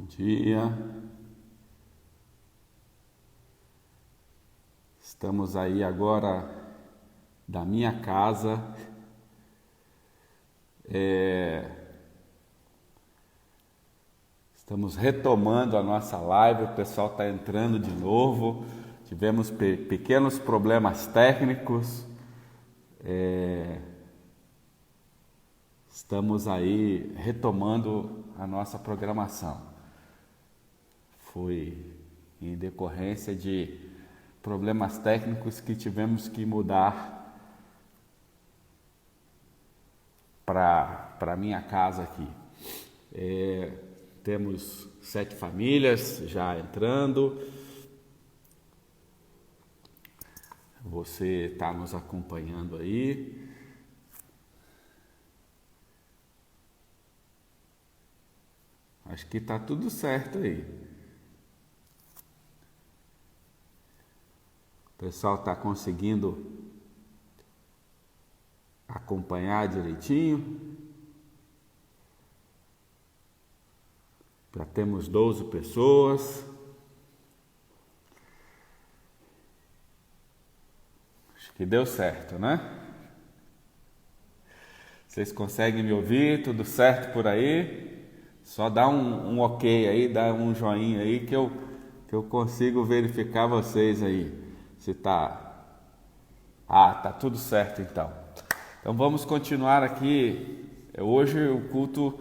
dia. Estamos aí agora da minha casa. Estamos retomando a nossa live, o pessoal está entrando de novo. Tivemos pequenos problemas técnicos. Estamos aí retomando a nossa programação. Foi em decorrência de problemas técnicos que tivemos que mudar para a minha casa aqui. Temos 7 famílias já entrando. Você está nos acompanhando aí. Acho que está tudo certo aí. O pessoal está conseguindo acompanhar direitinho. Já temos 12 pessoas. Acho que deu certo, né? Vocês conseguem me ouvir? Tudo certo por aí? Só dá um ok aí, dá um joinha aí que eu consigo verificar vocês aí. Se tá... tá tudo certo então. Então vamos continuar aqui. Hoje o culto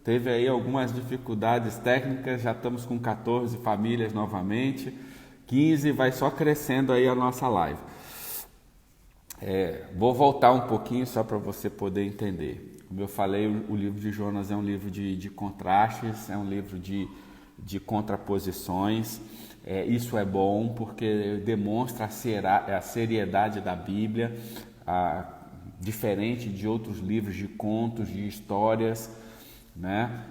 teve aí algumas dificuldades técnicas, já estamos com 14 famílias novamente, 15, vai só crescendo aí a nossa live. Vou voltar um pouquinho só para você poder entender. Como eu falei, o livro de Jonas é um livro de contrastes, é um livro de contraposições. Isso é bom porque demonstra a seriedade da Bíblia, diferente de outros livros de contos, de histórias, né?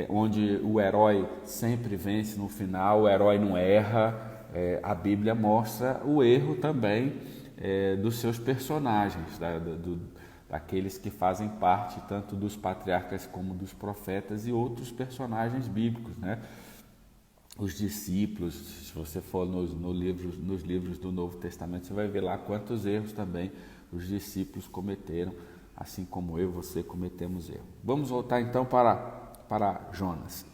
Onde o herói sempre vence no final, o herói não erra. A Bíblia mostra o erro também dos seus personagens, daqueles que fazem parte tanto dos patriarcas como dos profetas e outros personagens bíblicos, né? Os discípulos, se você for nos livros do Novo Testamento, você vai ver lá quantos erros também os discípulos cometeram, assim como eu e você cometemos erro. Vamos voltar então para Jonas,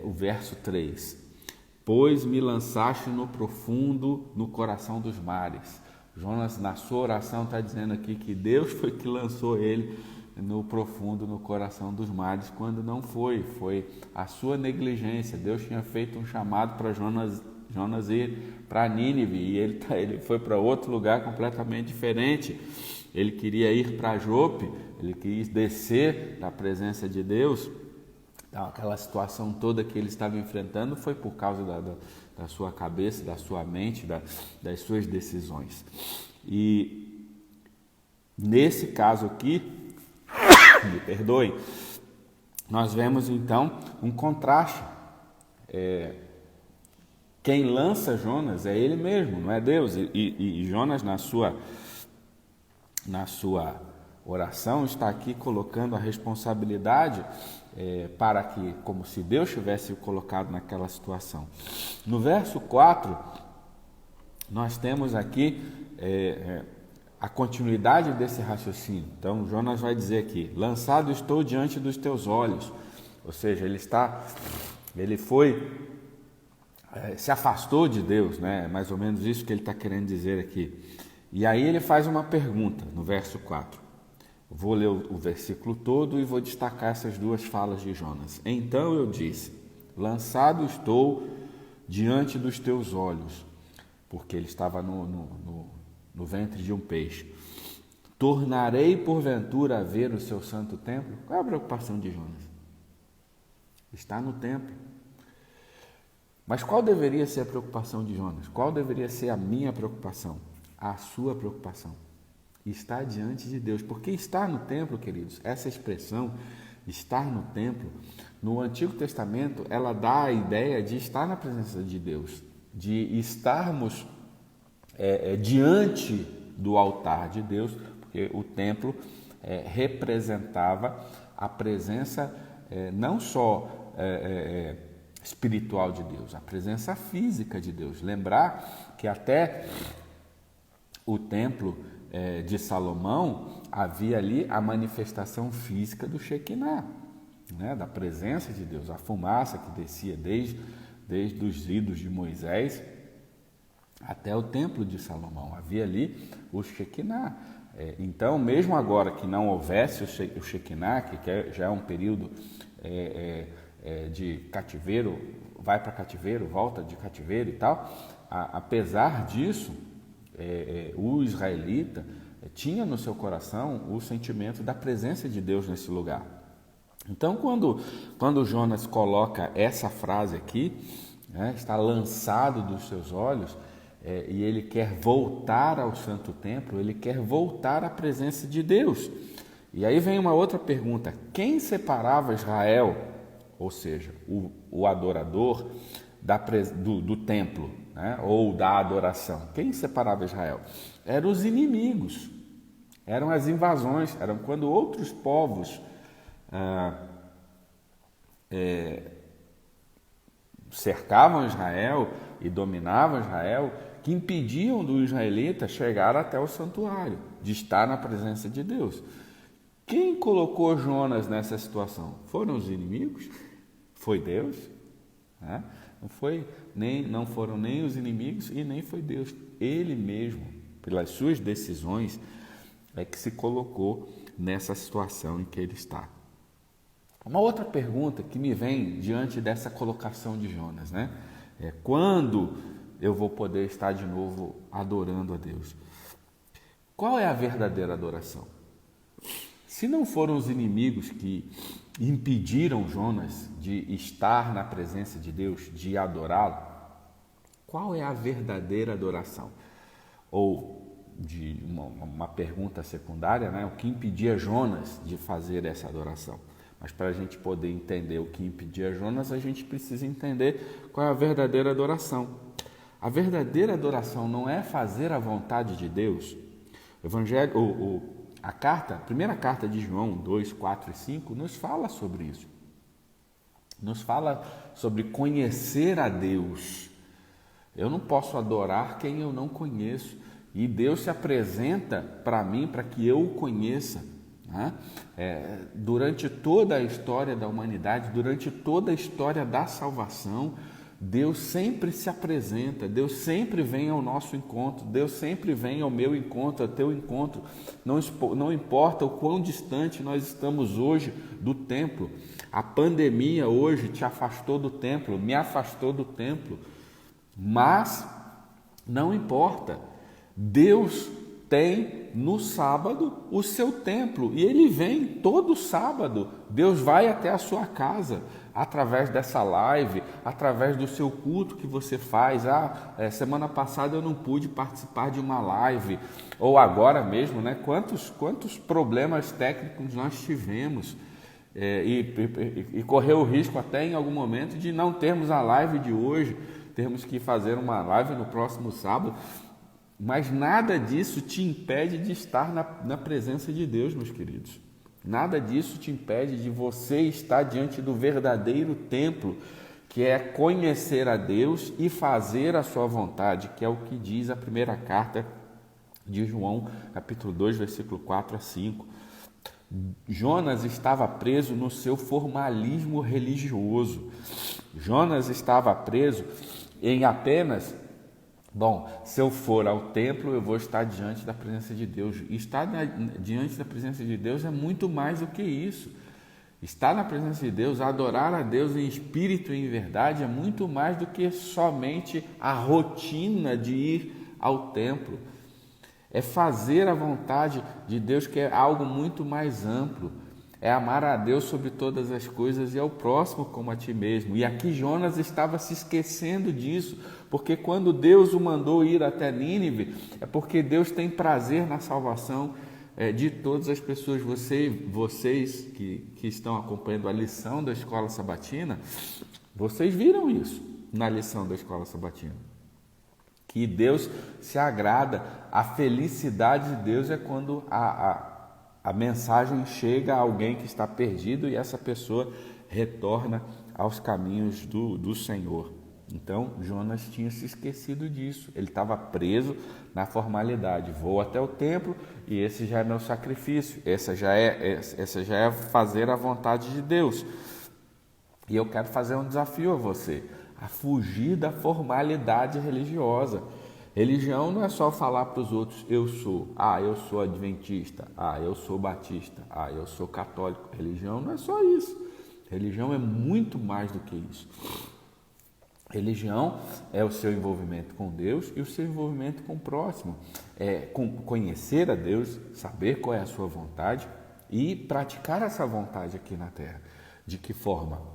o verso 3. Pois me lançaste no profundo, no coração dos mares. Jonas, na sua oração, está dizendo aqui que Deus foi que lançou ele no profundo, no coração dos mares, quando não foi a sua negligência. Deus tinha feito um chamado para Jonas ir para Nínive e ele foi para outro lugar completamente diferente. Ele queria ir para Jope, ele quis descer da presença de Deus. Então, aquela situação toda que ele estava enfrentando foi por causa da sua cabeça, da sua mente, das suas decisões. E nesse caso aqui, me perdoe, nós vemos então um contraste. Quem lança Jonas é ele mesmo, não é Deus. E Jonas, na sua oração, está aqui colocando a responsabilidade para que, como se Deus tivesse o colocado naquela situação. No verso 4, nós temos aqui a continuidade desse raciocínio. Então, Jonas vai dizer aqui: lançado estou diante dos teus olhos. Ou seja, ele se afastou de Deus, né? Mais ou menos isso que ele está querendo dizer aqui. E aí ele faz uma pergunta no verso 4. Vou ler o versículo todo e vou destacar essas duas falas de Jonas. Então eu disse: lançado estou diante dos teus olhos, porque ele estava no ventre de um peixe. Tornarei porventura a ver o seu santo templo? Qual é a preocupação de Jonas? Está no templo. Mas qual deveria ser a preocupação de Jonas? Qual deveria ser a minha preocupação? A sua preocupação. Está diante de Deus. Porque estar no templo, queridos, essa expressão, estar no templo, no Antigo Testamento, ela dá a ideia de estar na presença de Deus, de estarmos diante do altar de Deus, porque o templo representava a presença não só espiritual de Deus, a presença física de Deus. Lembrar que até o templo de Salomão havia ali a manifestação física do Shekinah, né, da presença de Deus, a fumaça que descia desde os idos de Moisés até o templo de Salomão. Havia ali o Shekinah. Então, mesmo agora que não houvesse o Shekinah, que já é um período de cativeiro, vai para cativeiro, volta de cativeiro e tal, apesar disso, o israelita tinha no seu coração o sentimento da presença de Deus nesse lugar. Então, quando Jonas coloca essa frase aqui, né, está lançado dos seus olhos, e ele quer voltar ao santo templo, ele quer voltar à presença de Deus. E aí vem uma outra pergunta: quem separava Israel, ou seja, o adorador do templo, né, ou da adoração? Quem separava Israel? Eram os inimigos, eram as invasões, eram quando outros povos cercavam Israel e dominavam Israel, que impediam do israelita chegar até o santuário, de estar na presença de Deus. Quem colocou Jonas nessa situação? Foram os inimigos? Foi Deus? Né? Não foram nem os inimigos e nem foi Deus. Ele mesmo, pelas suas decisões, é que se colocou nessa situação em que ele está. Uma outra pergunta que me vem diante dessa colocação de Jonas, né? Quando eu vou poder estar de novo adorando a Deus? Qual é a verdadeira adoração? Se não foram os inimigos que impediram Jonas de estar na presença de Deus, de adorá-lo, qual é a verdadeira adoração? Ou, de uma pergunta secundária, né? O que impedia Jonas de fazer essa adoração? Mas para a gente poder entender o que impedia Jonas, a gente precisa entender qual é a verdadeira adoração. A verdadeira adoração não é fazer a vontade de Deus. A primeira carta de João 2, 4 e 5 nos fala sobre isso. Nos fala sobre conhecer a Deus. Eu não posso adorar quem eu não conheço. E Deus se apresenta para mim para que eu o conheça. Né? Durante toda a história da humanidade, durante toda a história da salvação, Deus sempre se apresenta, Deus sempre vem ao nosso encontro, Deus sempre vem ao meu encontro, ao teu encontro. Não importa o quão distante nós estamos hoje do templo. A pandemia hoje te afastou do templo, me afastou do templo, mas não importa. Deus tem no sábado o seu templo e ele vem todo sábado. Deus vai até a sua casa através dessa live, através do seu culto que você faz. Semana passada eu não pude participar de uma live, ou agora mesmo, né? Quantos problemas técnicos nós tivemos e correu o risco até em algum momento de não termos a live de hoje, termos que fazer uma live no próximo sábado. Mas nada disso te impede de estar na presença de Deus, meus queridos. Nada disso te impede de você estar diante do verdadeiro templo, que é conhecer a Deus e fazer a sua vontade, que é o que diz a primeira carta de João, capítulo 2, versículo 4 a 5. Jonas estava preso no seu formalismo religioso. Jonas estava preso em apenas... se eu for ao templo, eu vou estar diante da presença de Deus. E estar diante da presença de Deus é muito mais do que isso. Estar na presença de Deus, adorar a Deus em espírito e em verdade, é muito mais do que somente a rotina de ir ao templo. É fazer a vontade de Deus, que é algo muito mais amplo. É amar a Deus sobre todas as coisas e ao próximo como a ti mesmo. E aqui Jonas estava se esquecendo disso, porque quando Deus o mandou ir até Nínive, é porque Deus tem prazer na salvação de todas as pessoas. Vocês que estão acompanhando a lição da Escola Sabatina, vocês viram isso na lição da Escola Sabatina. Que Deus se agrada, a felicidade de Deus é quando a mensagem chega a alguém que está perdido e essa pessoa retorna aos caminhos do Senhor. Então, Jonas tinha se esquecido disso. Ele estava preso na formalidade. Vou até o templo e esse já é meu sacrifício. Essa já é fazer a vontade de Deus. E eu quero fazer um desafio a você, a fugir da formalidade religiosa. Religião não é só falar para os outros, eu sou adventista, eu sou batista, eu sou católico. Religião não é só isso. Religião é muito mais do que isso. Religião é o seu envolvimento com Deus e o seu envolvimento com o próximo. É conhecer a Deus, saber qual é a sua vontade e praticar essa vontade aqui na terra. De que forma?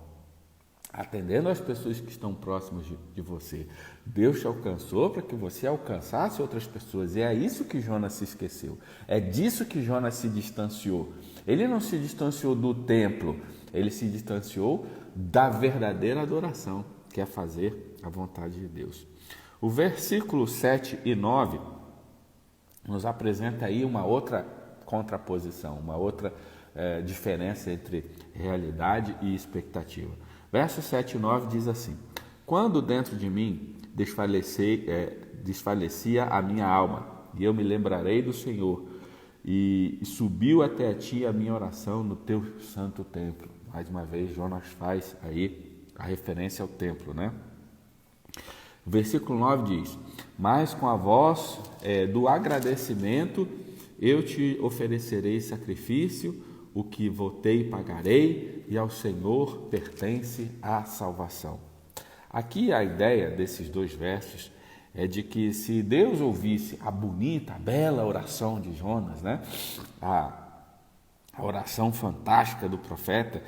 Atendendo às pessoas que estão próximas de você. Deus te alcançou para que você alcançasse outras pessoas. E é isso que Jonas se esqueceu. É disso que Jonas se distanciou. Ele não se distanciou do templo, ele se distanciou da verdadeira adoração, que é fazer a vontade de Deus. O versículo 7 e 9 nos apresenta aí uma outra contraposição, uma outra diferença entre realidade e expectativa. Versos 7 e 9 diz assim: quando dentro de mim desfalecia a minha alma, e eu me lembrarei do Senhor, e subiu até a ti a minha oração no teu santo templo. Mais uma vez, Jonas faz aí a referência ao templo, né? O versículo 9 diz: mas com a voz do agradecimento eu te oferecerei sacrifício, o que votei pagarei, e ao Senhor pertence a salvação. Aqui a ideia desses dois versos é de que se Deus ouvisse a bonita, a bela oração de Jonas, né? A oração fantástica do profeta,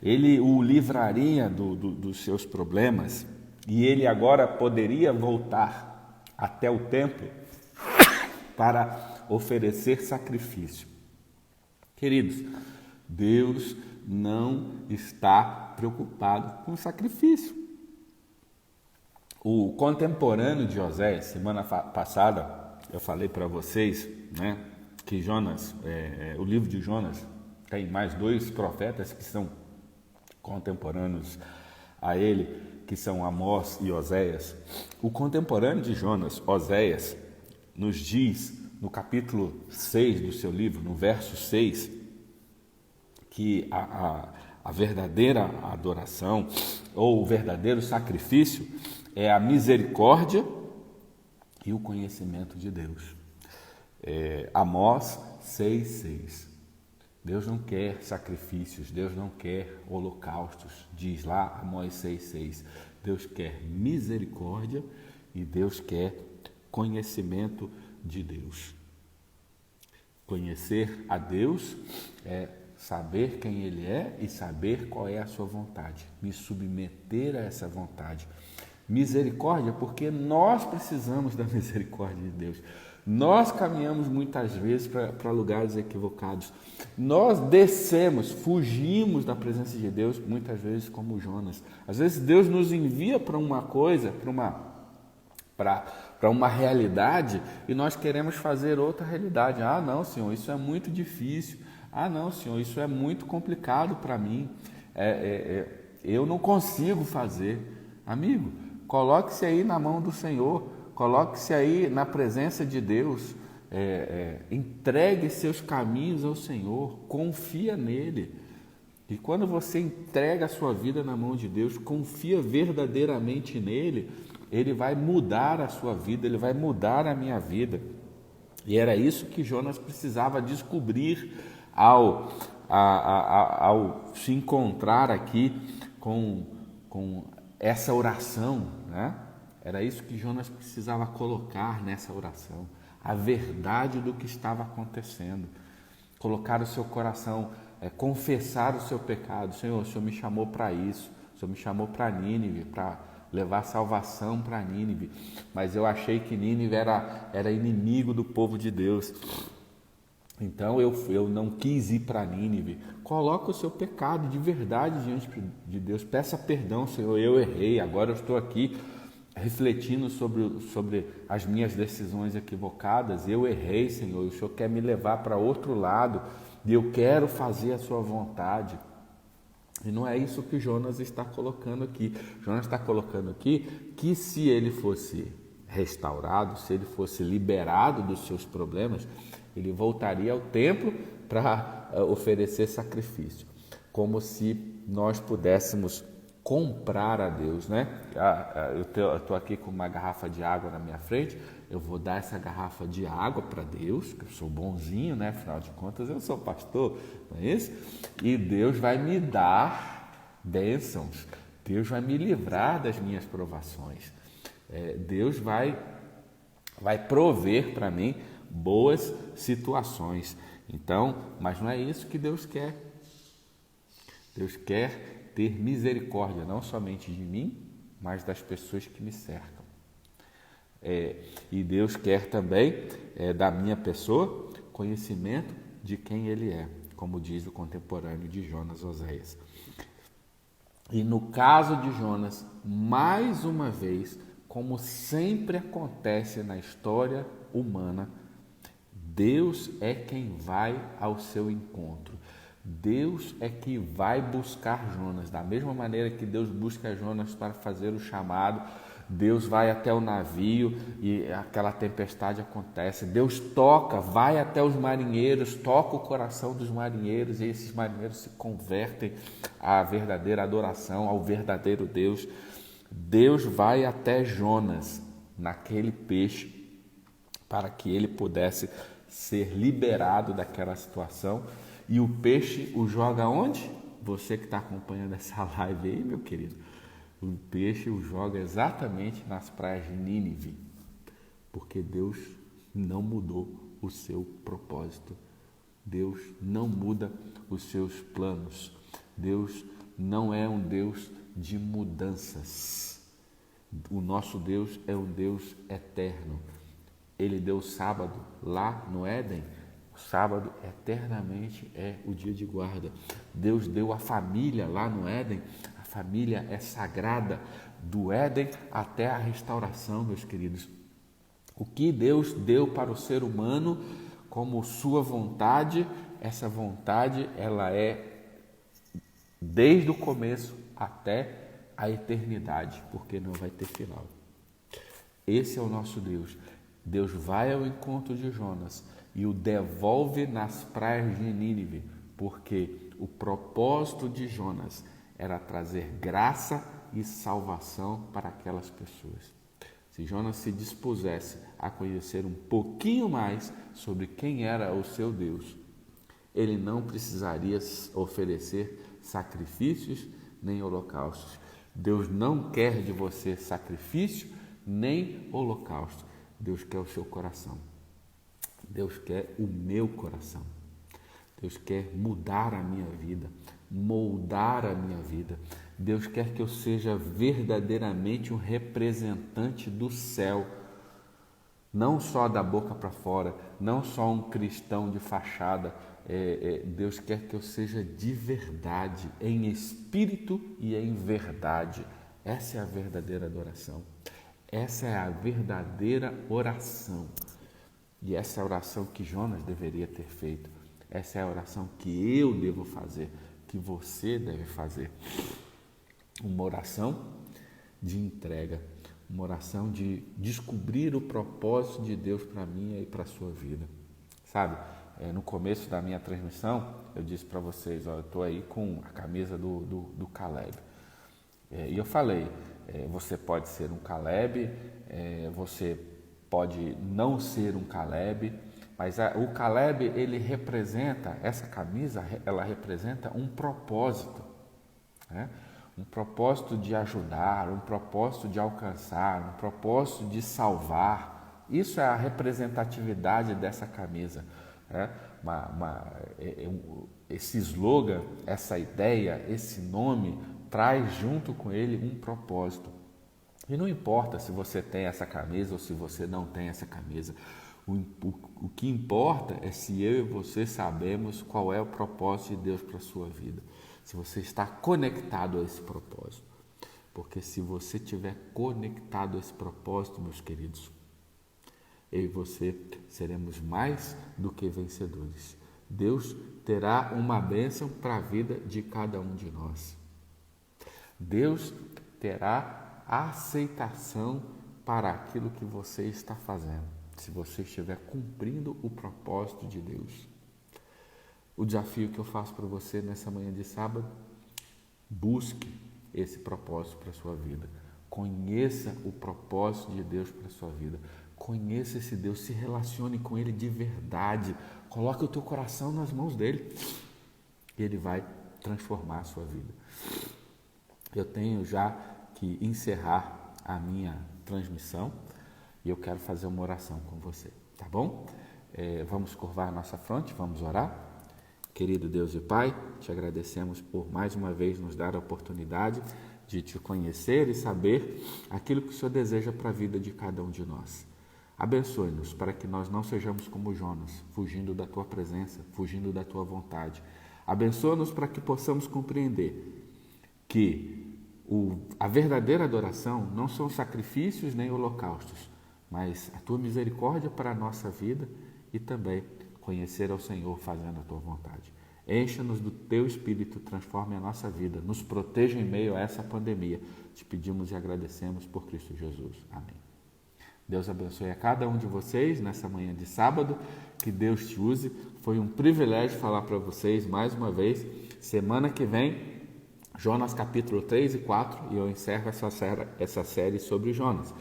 ele o livraria dos seus problemas e ele agora poderia voltar até o templo para oferecer sacrifício. Queridos, Deus não está preocupado com o sacrifício. O contemporâneo de Oséias, semana passada, eu falei para vocês, né, que Jonas, o livro de Jonas tem mais dois profetas que são contemporâneos a ele, que são Amós e Oséias. O contemporâneo de Jonas, Oséias, nos diz, no capítulo 6 do seu livro, no verso 6, que a verdadeira adoração ou o verdadeiro sacrifício é a misericórdia e o conhecimento de Deus. Amós 6,6. Deus não quer sacrifícios, Deus não quer holocaustos, diz lá Amós 6,6. Deus quer misericórdia e Deus quer conhecimento de Deus. Conhecer a Deus é saber quem Ele é e saber qual é a sua vontade, me submeter a essa vontade. Misericórdia, porque nós precisamos da misericórdia de Deus. Nós caminhamos muitas vezes para lugares equivocados. Nós descemos, fugimos da presença de Deus, muitas vezes como Jonas. Às vezes Deus nos envia para uma coisa, para uma realidade, e nós queremos fazer outra realidade. Ah, não, Senhor, isso é muito difícil. Ah, não, Senhor, isso é muito complicado para mim. Eu não consigo fazer. Amigo, coloque-se aí na mão do Senhor. Coloque-se aí na presença de Deus, entregue seus caminhos ao Senhor, confia nele. E quando você entrega a sua vida na mão de Deus, confia verdadeiramente nele, ele vai mudar a sua vida, ele vai mudar a minha vida. E era isso que Jonas precisava descobrir ao se encontrar aqui com essa oração, né? Era isso que Jonas precisava colocar nessa oração, a verdade do que estava acontecendo, colocar o seu coração, confessar o seu pecado. Senhor, o Senhor me chamou para isso, o Senhor me chamou para Nínive, para levar salvação para Nínive, mas eu achei que Nínive era inimigo do povo de Deus, então eu não quis ir para Nínive. Coloca o seu pecado de verdade diante de Deus, peça perdão. Senhor, eu errei, agora eu estou aqui refletindo sobre as minhas decisões equivocadas. Eu errei, Senhor, o Senhor quer me levar para outro lado e eu quero fazer a sua vontade. E não é isso que Jonas está colocando aqui. Jonas está colocando aqui que se ele fosse restaurado, se ele fosse liberado dos seus problemas, ele voltaria ao templo para oferecer sacrifício. Como se nós pudéssemos comprar a Deus, né? Eu estou aqui com uma garrafa de água na minha frente, eu vou dar essa garrafa de água para Deus, que eu sou bonzinho, né? Afinal de contas, eu sou pastor, não é isso? E Deus vai me dar bênçãos, Deus vai me livrar das minhas provações, Deus vai prover para mim boas situações. Então, mas não é isso que Deus quer. Deus quer ter misericórdia, não somente de mim, mas das pessoas que me cercam. E Deus quer também, da minha pessoa, conhecimento de quem Ele é, como diz o contemporâneo de Jonas, Oséias. E no caso de Jonas, mais uma vez, como sempre acontece na história humana, Deus é quem vai ao seu encontro. Deus é que vai buscar Jonas. Da mesma maneira que Deus busca Jonas para fazer o chamado, Deus vai até o navio e aquela tempestade acontece. Deus vai até os marinheiros, toca o coração dos marinheiros e esses marinheiros se convertem à verdadeira adoração, ao verdadeiro Deus. Deus vai até Jonas naquele peixe para que ele pudesse ser liberado daquela situação. E o peixe o joga onde? Você que está acompanhando essa live aí, meu querido, o peixe o joga exatamente nas praias de Nínive, porque Deus não mudou o seu propósito. Deus não muda os seus planos. Deus não é um Deus de mudanças. O nosso Deus é um Deus eterno. Ele deu o sábado lá no Éden. O sábado eternamente é o dia de guarda. Deus deu a família lá no Éden. A família é sagrada do Éden até a restauração, meus queridos. O que Deus deu para o ser humano como sua vontade, essa vontade ela é desde o começo até a eternidade, porque não vai ter final. Esse é o nosso Deus. Deus vai ao encontro de Jonas e o devolve nas praias de Nínive, porque o propósito de Jonas era trazer graça e salvação para aquelas pessoas. Se Jonas se dispusesse a conhecer um pouquinho mais sobre quem era o seu Deus, ele não precisaria oferecer sacrifícios nem holocaustos. Deus não quer de você sacrifício nem holocausto. Deus quer o seu coração. Deus quer o meu coração. Deus quer mudar a minha vida, moldar a minha vida. Deus quer que eu seja verdadeiramente um representante do céu, não só da boca para fora, não só um cristão de fachada. Deus quer que eu seja de verdade, em espírito e em verdade. Essa é a verdadeira adoração. Essa é a verdadeira oração. E essa é a oração que Jonas deveria ter feito. Essa é a oração que eu devo fazer, que você deve fazer. Uma oração de entrega, uma oração de descobrir o propósito de Deus para mim e para a sua vida. Sabe, no começo da minha transmissão, eu disse para vocês, eu estou aí com a camisa do Caleb. E eu falei, você pode ser um Caleb, você pode não ser um Caleb, mas o Caleb, ele representa, essa camisa, ela representa um propósito, né? Um propósito de ajudar, um propósito de alcançar, um propósito de salvar. Isso é a representatividade dessa camisa, né? Esse slogan, essa ideia, esse nome, traz junto com ele um propósito. E não importa se você tem essa camisa ou se você não tem essa camisa. O que importa é se eu e você sabemos qual é o propósito de Deus para a sua vida. Se você está conectado a esse propósito. Porque se você estiver conectado a esse propósito, meus queridos, eu e você seremos mais do que vencedores. Deus terá uma bênção para a vida de cada um de nós. Deus terá aceitação para aquilo que você está fazendo, se você estiver cumprindo o propósito de Deus. O desafio que eu faço para você nessa manhã de sábado, busque esse propósito para a sua vida. Conheça o propósito de Deus para a sua vida. Conheça esse Deus, se relacione com Ele de verdade. Coloque o teu coração nas mãos dEle. Ele vai transformar a sua vida. Eu tenho já que encerrar a minha transmissão e eu quero fazer uma oração com você, tá bom? Vamos curvar a nossa fronte, vamos orar. Querido Deus e Pai, te agradecemos por mais uma vez nos dar a oportunidade de te conhecer e saber aquilo que o Senhor deseja para a vida de cada um de nós. Abençoe-nos para que nós não sejamos como Jonas, fugindo da Tua presença, fugindo da Tua vontade. Abençoa-nos para que possamos compreender que a verdadeira adoração não são sacrifícios nem holocaustos, mas a Tua misericórdia para a nossa vida e também conhecer ao Senhor fazendo a Tua vontade. Encha-nos do Teu Espírito, transforme a nossa vida, nos proteja em meio a essa pandemia. Te pedimos e agradecemos por Cristo Jesus. Amém. Deus abençoe a cada um de vocês nessa manhã de sábado, que Deus te use. Foi um privilégio falar para vocês mais uma vez. Semana que vem, Jonas capítulo 3 e 4, e eu encerro essa série sobre Jonas.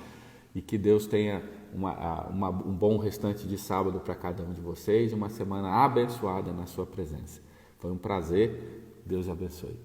E que Deus tenha um bom restante de sábado para cada um de vocês, uma semana abençoada na sua presença. Foi um prazer, Deus abençoe.